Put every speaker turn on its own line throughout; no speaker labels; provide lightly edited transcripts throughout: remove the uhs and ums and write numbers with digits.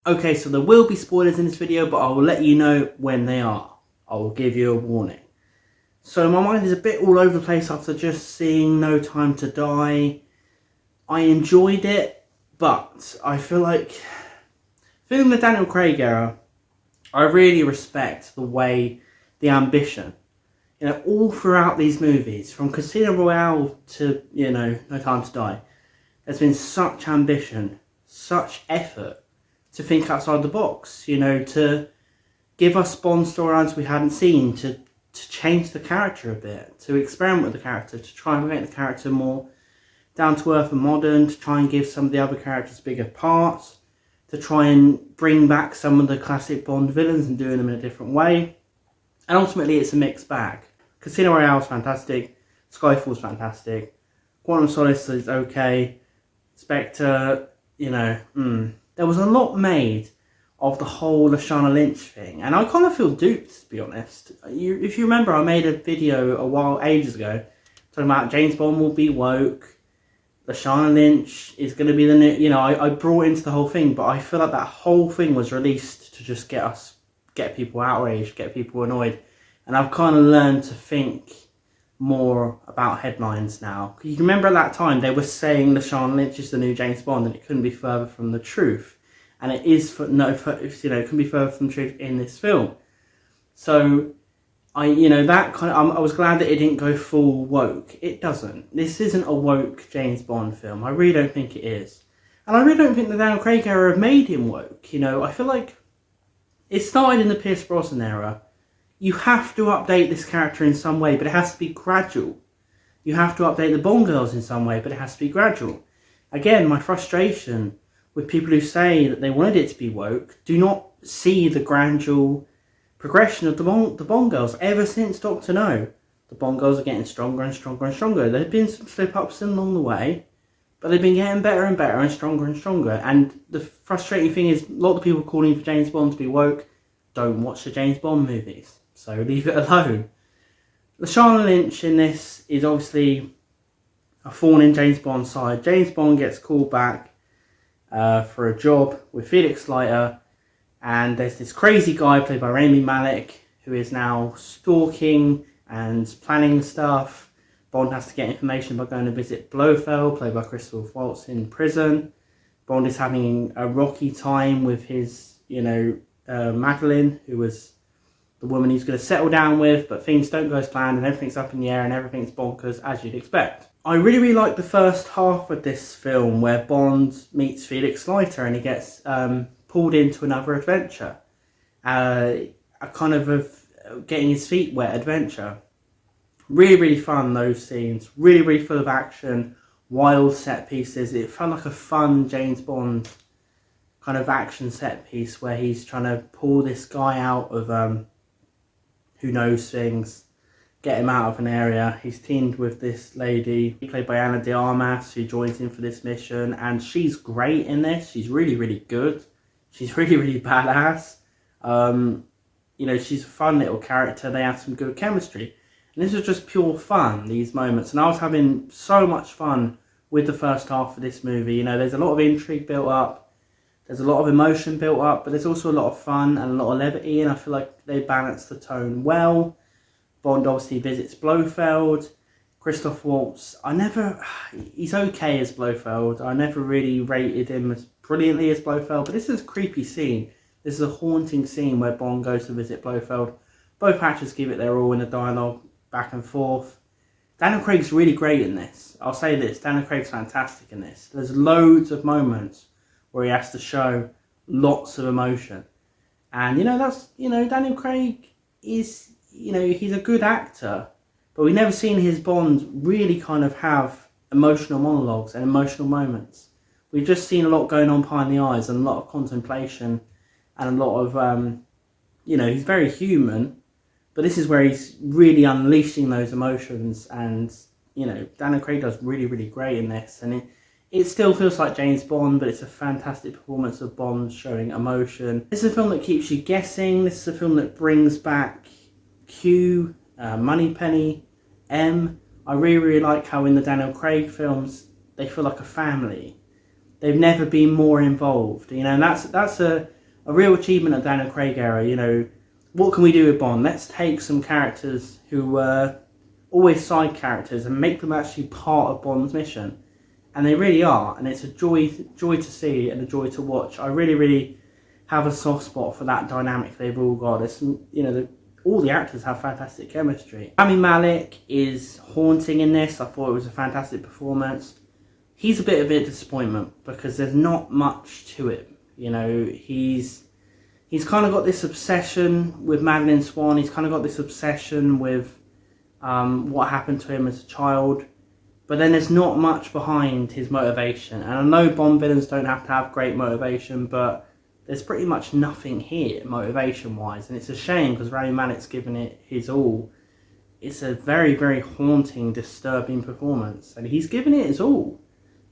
Okay, so there will be spoilers in this video, but I will let you know when they are. I will give you a warning. So my mind is a bit all over the place after just seeing No Time to Die. I enjoyed it, but I feel like filming the Daniel Craig era, I really respect the way, the ambition. You know, all throughout these movies, from Casino Royale to, you know, No Time to Die, there's been such ambition, such effort to think outside the box, you know, to give us Bond storylines we hadn't seen, to change the character a bit, to experiment with the character, to try and make the character more down to earth and modern, to try and give some of the other characters bigger parts, to try and bring back some of the classic Bond villains and doing them in a different way. And ultimately it's a mixed bag. Casino Royale is fantastic, Skyfall's fantastic, Quantum of Solace is okay, Spectre, you know, There was a lot made of the whole Lashana Lynch thing, and I kind of feel duped, to be honest. If you remember, I made a video ages ago, talking about James Bond will be woke, Lashana Lynch is going to be the new, you know, I brought into the whole thing, but I feel like that whole thing was released to just get people outraged, get people annoyed, and I've kind of learned to think more about headlines now. You remember at that time they were saying Lashana Lynch is the new James Bond, and it couldn't be further from the truth. And it is you know, it couldn't be further from the truth in this film. So I was glad that it didn't go full woke. It doesn't. This isn't a woke James Bond film. I really don't think it is. And I really don't think the Daniel Craig era made him woke. You know, I feel like it started in the Pierce Brosnan era. You have to update this character in some way, but it has to be gradual. You have to update the Bond girls in some way, but it has to be gradual. Again, my frustration with people who say that they wanted it to be woke do not see the gradual progression of the Bond girls. Ever since Dr. No, the Bond girls are getting stronger and stronger and stronger. There have been some slip-ups along the way, but they've been getting better and better and stronger and stronger. And the frustrating thing is, a lot of people calling for James Bond to be woke don't watch the James Bond movies. So leave it alone. Lashana Lynch in this is obviously a thorn in James Bond's side. James Bond gets called back for a job with Felix Leiter, and there's this crazy guy played by Rami Malek who is now stalking and planning stuff. Bond has to get information by going to visit Blofeld, played by Christoph Waltz, in prison. Bond is having a rocky time with his, you know, Madeline, who was the woman he's going to settle down with, but things don't go as planned and everything's up in the air and everything's bonkers, as you'd expect. I really like the first half of this film where Bond meets Felix Leiter and he gets pulled into another adventure. A kind of getting his feet wet adventure. Really, really fun, those scenes. Really, really full of action, wild set pieces. It felt like a fun James Bond kind of action set piece where he's trying to pull this guy out of who knows things, get him out of an area. He's teamed with this lady played by Ana de Armas who joins him for this mission, and she's great in this. She's really, really good. She's really, really badass. You know, she's a fun little character. They have some good chemistry. And this was just pure fun, these moments. And I was having so much fun with the first half of this movie. You know, there's a lot of intrigue built up. There's a lot of emotion built up, but there's also a lot of fun and a lot of levity, and I feel like they balance the tone well. Bond obviously visits Blofeld. Christoph Waltz, he's okay as Blofeld. I never really rated him as brilliantly as Blofeld, but this is a creepy scene. This is a haunting scene where Bond goes to visit Blofeld. Both actors give it their all in the dialogue, back and forth. Daniel Craig's really great in this. I'll say this, Daniel Craig's fantastic in this. There's loads of moments where he has to show lots of emotion. And, you know, that's, you know, Daniel Craig is, you know, he's a good actor, but we've never seen his Bond really kind of have emotional monologues and emotional moments. We've just seen a lot going on behind the eyes and a lot of contemplation and a lot of, you know, he's very human, but this is where he's really unleashing those emotions. And, you know, Daniel Craig does really, really great in this. And it still feels like James Bond, but it's a fantastic performance of Bond showing emotion. This is a film that keeps you guessing. This is a film that brings back Q, Moneypenny, M. I really, really like how in the Daniel Craig films, they feel like a family. They've never been more involved. You know, and that's a a real achievement of Daniel Craig era. You know, what can we do with Bond? Let's take some characters who were always side characters and make them actually part of Bond's mission. And they really are, and it's a joy to see and a joy to watch. I really have a soft spot for that dynamic they've all got. It's, you know, all the actors have fantastic chemistry. Rami Malek is haunting in this. I thought it was a fantastic performance. He's a bit of a disappointment because there's not much to it. You know, he's kind of got this obsession with Madeleine Swann. He's kind of got this obsession with what happened to him as a child. But then there's not much behind his motivation. And I know Bond villains don't have to have great motivation, but there's pretty much nothing here motivation-wise. And it's a shame because Rami Malek's given it his all. It's a very haunting, disturbing performance. And he's given it his all.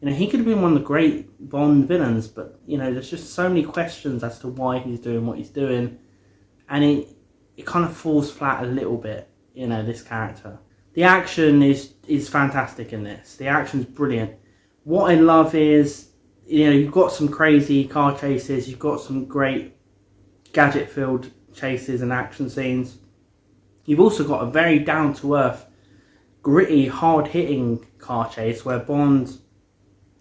You know, he could have been one of the great Bond villains, but, you know, there's just so many questions as to why he's doing what he's doing. And it kind of falls flat a little bit, you know, this character. The action is fantastic in this. The action's brilliant. What I love is, you know, you've got some crazy car chases, you've got some great gadget-filled chases and action scenes. You've also got a very down-to-earth, gritty, hard-hitting car chase where Bond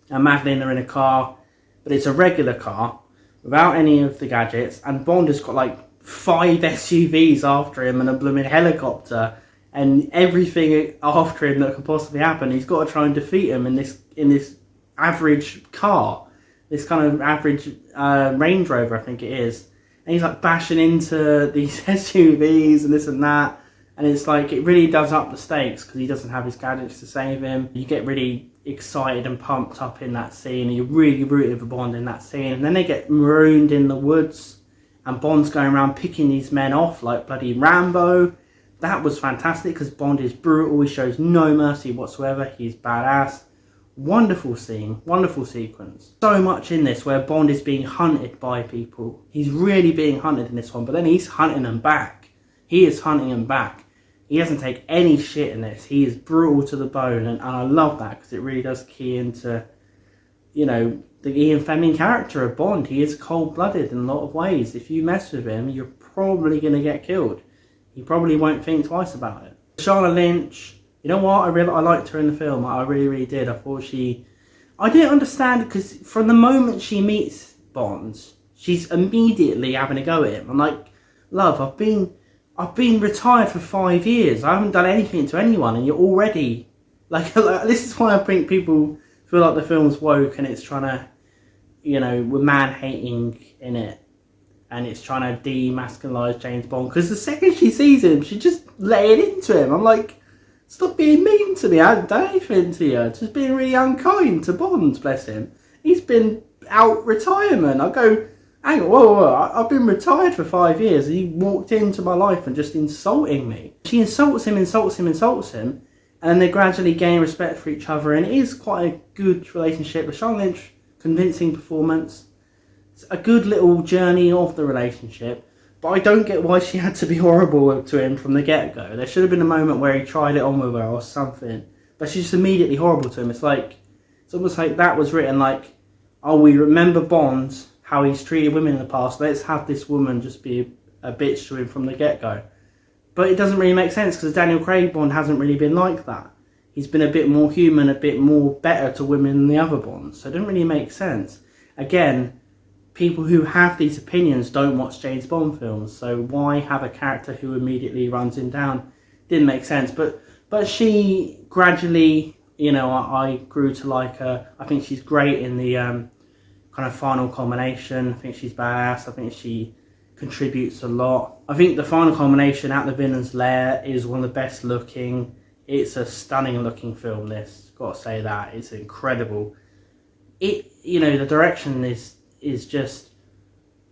and Madeleine are in a car, but it's a regular car without any of the gadgets, and Bond has got like 5 SUVs after him and a blooming helicopter and everything after him that could possibly happen. He's got to try and defeat him in this average car, this kind of average Range Rover, I think it is. And he's like bashing into these SUVs and this and that. And it's like, it really does up the stakes because he doesn't have his gadgets to save him. You get really excited and pumped up in that scene, and you're really rooting for Bond in that scene. And then they get marooned in the woods, and Bond's going around picking these men off like bloody Rambo. That was fantastic because Bond is brutal. He shows no mercy whatsoever. He's badass. Wonderful scene, wonderful sequence. So much in this where Bond is being hunted by people. He's really being hunted in this one, but then he's hunting them back. He is hunting them back. He doesn't take any shit in this. He is brutal to the bone, and I love that because it really does key into, you know, the Ian Fleming character of Bond. He is cold-blooded in a lot of ways. If you mess with him, you're probably going to get killed. He probably won't think twice about it. Lashana Lynch, you know what? I liked her in the film. I really did. I thought I didn't understand because from the moment she meets Bond, she's immediately having a go at him. I'm like, love, I've been retired for 5 years. I haven't done anything to anyone, and you're already like this is why I think people feel like the film's woke and it's trying to, you know, we're man-hating in it. And it's trying to demasculinize James Bond. Because the second she sees him, she just laying into him. I'm like, stop being mean to me. I haven't done anything to you. Just being really unkind to Bond, bless him. He's been out retirement. I go, hang on, whoa. I've been retired for 5 years. And he walked into my life and just insulting me. She insults him. And then they gradually gain respect for each other. And it is quite a good relationship. Lashana Lynch, convincing performance. A good little journey of the relationship, but I don't get why she had to be horrible to him from the get-go. There should have been a moment where he tried it on with her or something, but she's just immediately horrible to him. It's almost like that was written like, oh, we remember Bond, how he's treated women in the past, let's have this woman just be a bitch to him from the get-go. But it doesn't really make sense because Daniel Craig Bond hasn't really been like that. He's been a bit more human, a bit more better to women than the other Bonds, so it doesn't really make sense. Again, people who have these opinions don't watch James Bond films, so why have a character who immediately runs him down? Didn't make sense, but she gradually, you know, I grew to like her. I think she's great in the kind of final culmination. I think she's badass. I think she contributes a lot. I think the final culmination at the villain's lair is one of the best looking. It's a stunning looking film, this, gotta say that. It's incredible. You know, the direction is just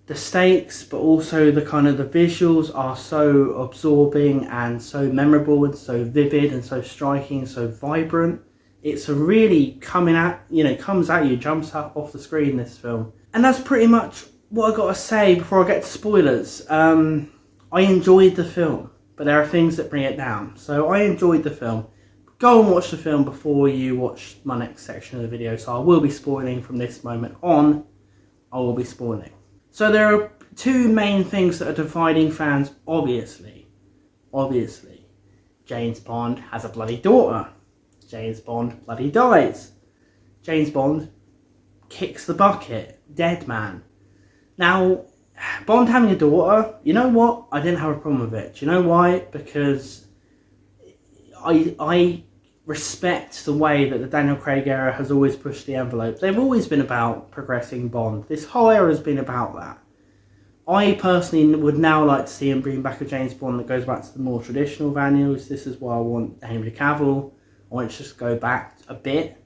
the stakes, but also the kind of the visuals are so absorbing and so memorable and so vivid and so striking, so vibrant. It's a really comes at you, jumps up off the screen, this film. And that's pretty much what I gotta say before I get to spoilers. I enjoyed the film, but there are things that bring it down. So I enjoyed the film. Go and watch the film before you watch my next section of the video. So I will be spoiling from this moment on. I will be spoiling. So there are two main things that are dividing fans, obviously. James Bond has a bloody daughter. James Bond bloody dies. James Bond kicks the bucket. Dead man. Now, Bond having a daughter, you know what? I didn't have a problem with it. Do you know why? Because I respect the way that the Daniel Craig era has always pushed the envelope. They've always been about progressing Bond. This whole era has been about that. I personally would now like to see him bring back a James Bond that goes back to the more traditional values. This is why I want Henry Cavill. I want to just go back a bit.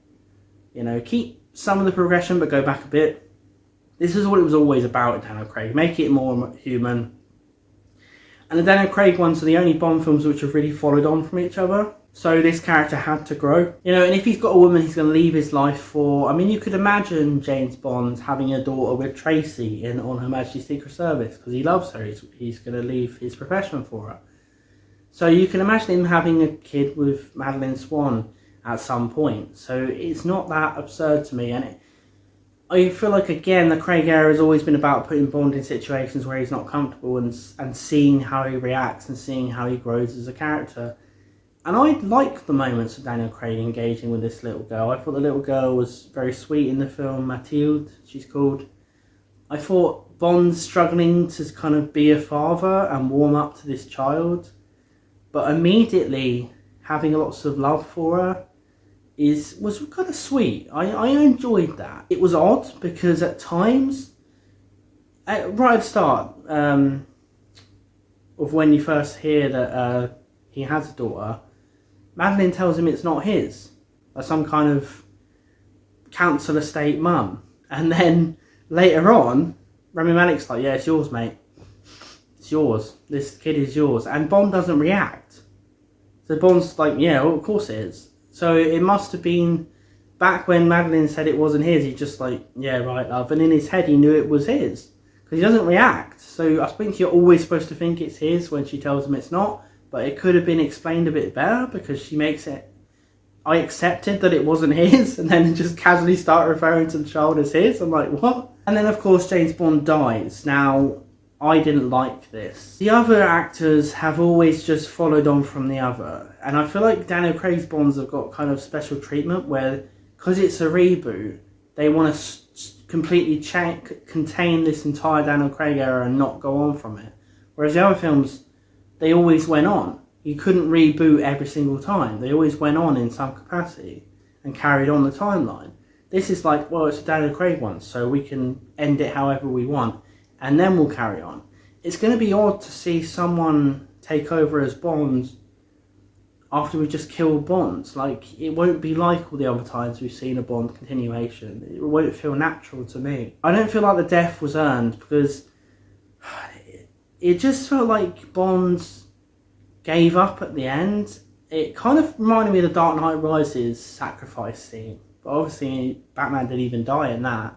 You know, keep some of the progression, but go back a bit. This is what it was always about in Daniel Craig. Make it more human. And the Daniel Craig ones are the only Bond films which have really followed on from each other. So this character had to grow. You know, and if he's got a woman he's going to leave his life for... I mean, you could imagine James Bond having a daughter with Tracy on Her Majesty's Secret Service. Because he loves her. He's going to leave his profession for her. So you can imagine him having a kid with Madeleine Swan at some point. So it's not that absurd to me. And I feel like, again, the Craig era has always been about putting Bond in situations where he's not comfortable and seeing how he reacts and seeing how he grows as a character. And I like the moments of Daniel Craig engaging with this little girl. I thought the little girl was very sweet in the film, Mathilde, she's called. I thought Bond struggling to kind of be a father and warm up to this child, but immediately having lots of love for her was kind of sweet. I enjoyed that. It was odd because at times, right at the start of when you first hear that he has a daughter, Madeleine tells him it's not his, or some kind of council estate mum. And then later on, Rami Malek's like, yeah, it's yours, mate. It's yours. This kid is yours. And Bond doesn't react. So Bond's like, yeah, well, of course it is. So it must have been back when Madeleine said it wasn't his, he just like, yeah, right, love. And in his head, he knew it was his. Because he doesn't react. So I think you're always supposed to think it's his when she tells him it's not. But it could have been explained a bit better because she makes it... I accepted that it wasn't his and then just casually start referring to the child as his. I'm like, what? And then, of course, James Bond dies. Now, I didn't like this. The other actors have always just followed on from the other. And I feel like Daniel Craig's Bonds have got kind of special treatment where, because it's a reboot, they want to completely contain this entire Daniel Craig era and not go on from it. Whereas the other films, they always went on. You couldn't reboot every single time. They always went on in some capacity and carried on the timeline. This is like, well, it's a Daniel Craig one, so we can end it however we want, and then we'll carry on. It's going to be odd to see someone take over as Bond after we just killed Bond. Like, it won't be like all the other times we've seen a Bond continuation. It won't feel natural to me. I don't feel like the death was earned because it just felt like Bond gave up at the end. It kind of reminded me of the Dark Knight Rises sacrifice scene. But obviously Batman didn't even die in that.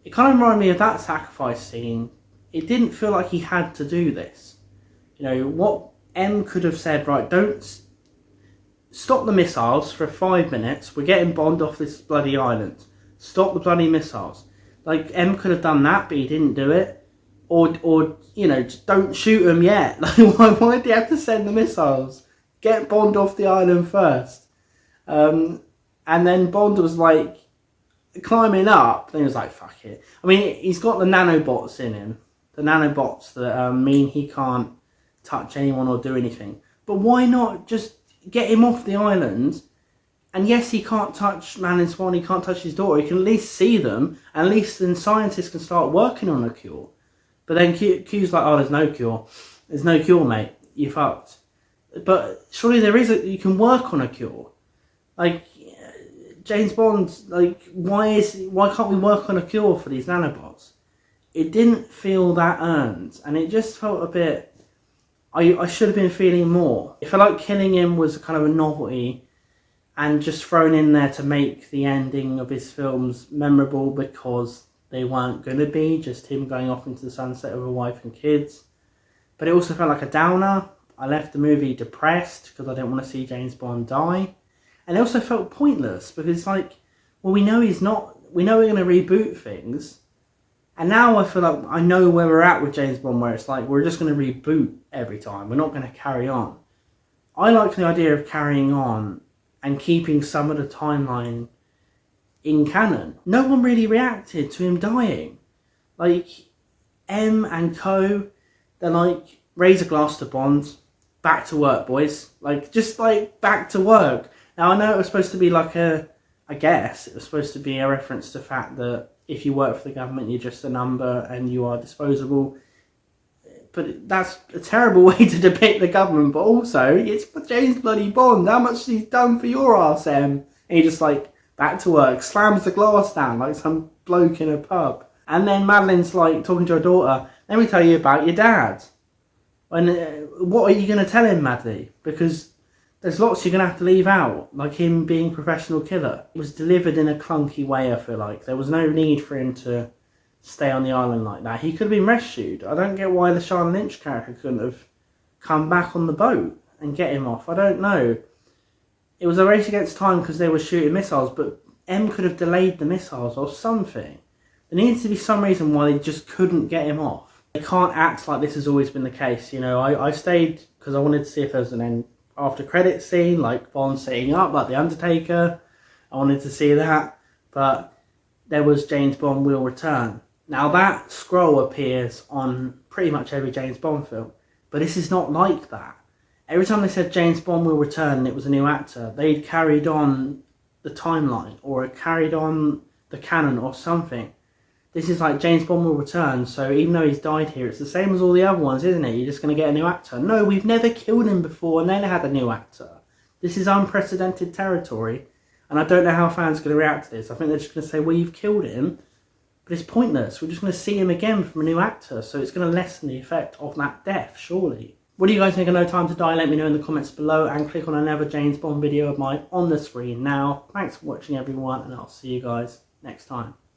It kind of reminded me of that sacrifice scene. It didn't feel like he had to do this. You know, what M could have said, right, don't stop the missiles for 5 minutes. We're getting Bond off this bloody island. Stop the bloody missiles. Like, M could have done that, but he didn't do it. Or you know, just don't shoot him yet. Like, why did he have to send the missiles? Get Bond off the island first. And then Bond was like climbing up. And he was like, fuck it. I mean, he's got the nanobots in him. The nanobots that mean he can't touch anyone or do anything. But why not just get him off the island? And yes, he can't touch Madeleine Swan. He can't touch his daughter. He can at least see them. And at least then scientists can start working on a cure. But then Q's like, oh, there's no cure. There's no cure, mate. You're fucked. But surely there is you can work on a cure. Like, James Bond, like, why can't we work on a cure for these nanobots? It didn't feel that earned. And it just felt a bit... I should have been feeling more. It felt like killing him was kind of a novelty and just thrown in there to make the ending of his films memorable because they weren't going to be, just him going off into the sunset with a wife and kids. But it also felt like a downer. I left the movie depressed because I didn't want to see James Bond die. And it also felt pointless because it's like, well, we know we're going to reboot things. And now I feel like I know where we're at with James Bond, where it's like we're just going to reboot every time. We're not going to carry on. I like the idea of carrying on and keeping some of the timeline in canon. No one really reacted to him dying. Like, M and co, they're like, raise a glass to Bond, back to work, boys. Like, just like, back to work. Now, I know it was supposed to be like I guess it was supposed to be a reference to the fact that if you work for the government, you're just a number and you are disposable. But that's a terrible way to depict the government. But also, it's for James bloody Bond. How much has he done for your arse, M? And he just like, back to work, slams the glass down like some bloke in a pub. And then Madeline's like talking to her daughter, let me tell you about your dad. And what are you going to tell him, Maddie? Because there's lots you're going to have to leave out, like him being a professional killer. It was delivered in a clunky way, I feel like. There was no need for him to stay on the island like that. He could have been rescued. I don't get why the Lashana Lynch character couldn't have come back on the boat and get him off. I don't know. It was a race against time because they were shooting missiles, but M could have delayed the missiles or something. There needs to be some reason why they just couldn't get him off. They can't act like this has always been the case. You know, I stayed because I wanted to see if there was an end after credit scene, like Bond setting up, like The Undertaker. I wanted to see that, but there was James Bond Will Return. Now that scroll appears on pretty much every James Bond film, but this is not like that. Every time they said James Bond Will Return and it was a new actor, they'd carried on the timeline or carried on the canon or something. This is like James Bond Will Return, so even though he's died here, it's the same as all the other ones, isn't it? You're just going to get a new actor. No, we've never killed him before and then had a new actor. This is unprecedented territory, and I don't know how fans are going to react to this. I think they're just going to say, well, you've killed him, but it's pointless. We're just going to see him again from a new actor, so it's going to lessen the effect of that death, surely. What do you guys think of No Time to Die? Let me know in the comments below, and click on another James Bond video of mine on the screen now. Thanks for watching, everyone, and I'll see you guys next time.